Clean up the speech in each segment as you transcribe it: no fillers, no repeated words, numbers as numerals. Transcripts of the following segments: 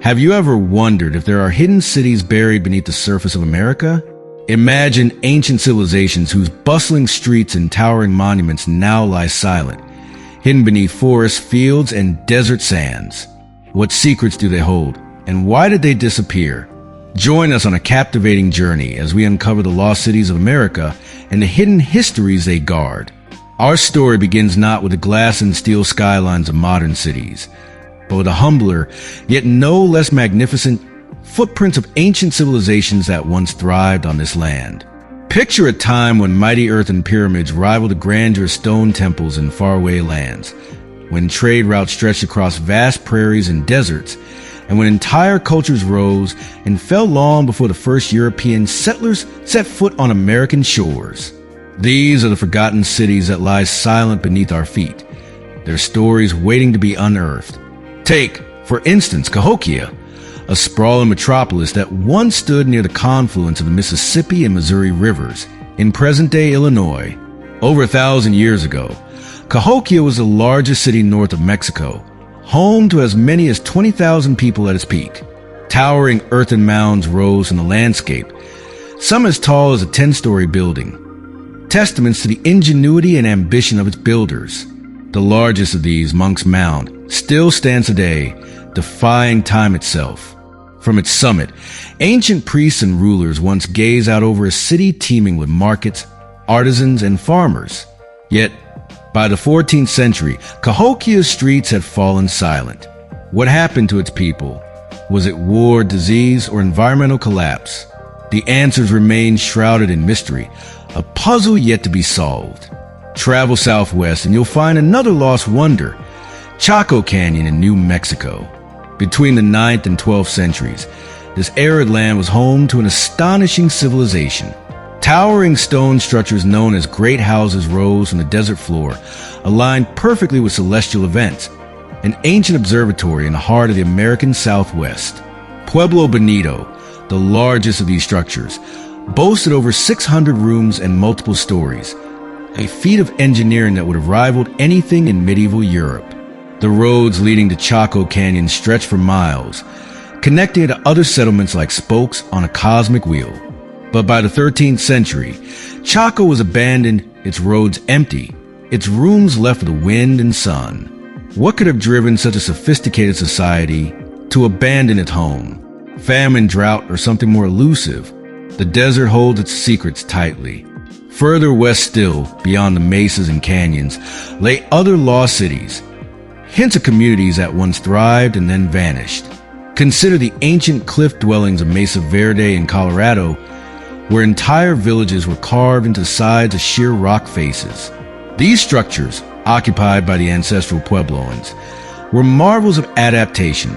Have you ever wondered if there are hidden cities buried beneath the surface of America? Imagine ancient civilizations whose bustling streets and towering monuments now lie silent, hidden beneath forests, fields, and desert sands. What secrets do they hold, and why did they disappear? Join us on a captivating journey as we uncover the lost cities of America and the hidden histories they guard. Our story begins not with the glass and steel skylines of modern cities, but with the humbler, yet no less magnificent footprints of ancient civilizations that once thrived on this land. Picture a time when mighty earthen pyramids rivaled the grandeur of stone temples in faraway lands, when trade routes stretched across vast prairies and deserts, and when entire cultures rose and fell long before the first European settlers set foot on American shores. These are the forgotten cities that lie silent beneath our feet, their stories waiting to be unearthed. Take, for instance, Cahokia, a sprawling metropolis that once stood near the confluence of the Mississippi and Missouri rivers in present-day Illinois. Over 1,000 years ago, Cahokia was the largest city north of Mexico, home to as many as 20,000 people at its peak. Towering earthen mounds rose in the landscape, some as tall as a 10-story building, testaments to the ingenuity and ambition of its builders. The largest of these, Monk's Mound, still stands today, defying time itself. From its summit, ancient priests and rulers once gazed out over a city teeming with markets, artisans, and farmers. Yet, by the 14th century, Cahokia's streets had fallen silent. What happened to its people? Was it war, disease, or environmental collapse? The answers remain shrouded in mystery, a puzzle yet to be solved. Travel southwest and you'll find another lost wonder, Chaco Canyon in New Mexico. Between the 9th and 12th centuries, this arid land was home to an astonishing civilization. Towering stone structures known as great houses rose from the desert floor, aligned perfectly with celestial events. An ancient observatory in the heart of the American Southwest. Pueblo Bonito, the largest of these structures, boasted over 600 rooms and multiple stories, a feat of engineering that would have rivaled anything in medieval Europe. The roads leading to Chaco Canyon stretched for miles, connecting it to other settlements like spokes on a cosmic wheel. But by the 13th century, Chaco was abandoned, its roads empty, its rooms left for the wind and sun. What could have driven such a sophisticated society to abandon its home? Famine, drought, or something more elusive? The desert holds its secrets tightly. Further west still, beyond the mesas and canyons, lay other lost cities, hints of communities that once thrived and then vanished. Consider the ancient cliff dwellings of Mesa Verde in Colorado, where entire villages were carved into the sides of sheer rock faces. These structures, occupied by the ancestral Puebloans, were marvels of adaptation,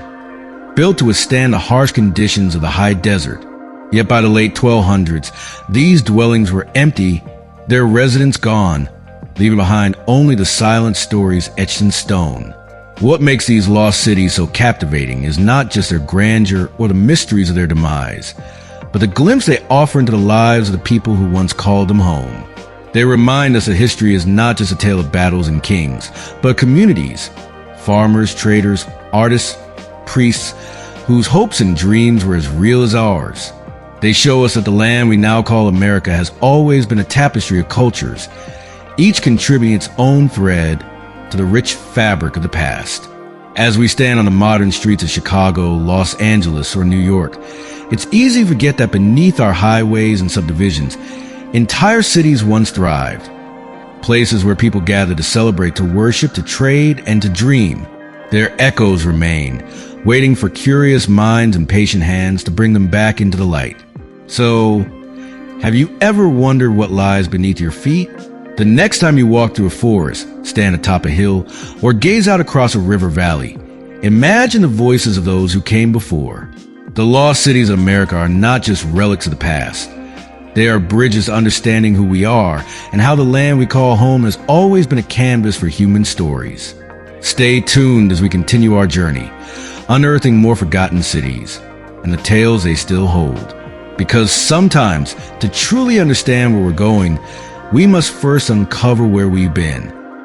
built to withstand the harsh conditions of the high desert. Yet by the late 1200s, these dwellings were empty, their residents gone, leaving behind only the silent stories etched in stone. What makes these lost cities so captivating is not just their grandeur or the mysteries of their demise, but the glimpse they offer into the lives of the people who once called them home. They remind us that history is not just a tale of battles and kings, but communities, farmers, traders, artists, priests, whose hopes and dreams were as real as ours. They show us that the land we now call America has always been a tapestry of cultures, each contributing its own thread to the rich fabric of the past. As we stand on the modern streets of Chicago, Los Angeles, or New York, it's easy to forget that beneath our highways and subdivisions, entire cities once thrived. Places where people gathered to celebrate, to worship, to trade, and to dream. Their echoes remain, waiting for curious minds and patient hands to bring them back into the light. So, have you ever wondered what lies beneath your feet? The next time you walk through a forest, stand atop a hill, or gaze out across a river valley, imagine the voices of those who came before. The lost cities of America are not just relics of the past. They are bridges to understanding who we are and how the land we call home has always been a canvas for human stories. Stay tuned as we continue our journey, unearthing more forgotten cities and the tales they still hold. Because sometimes, to truly understand where we're going, we must first uncover where we've been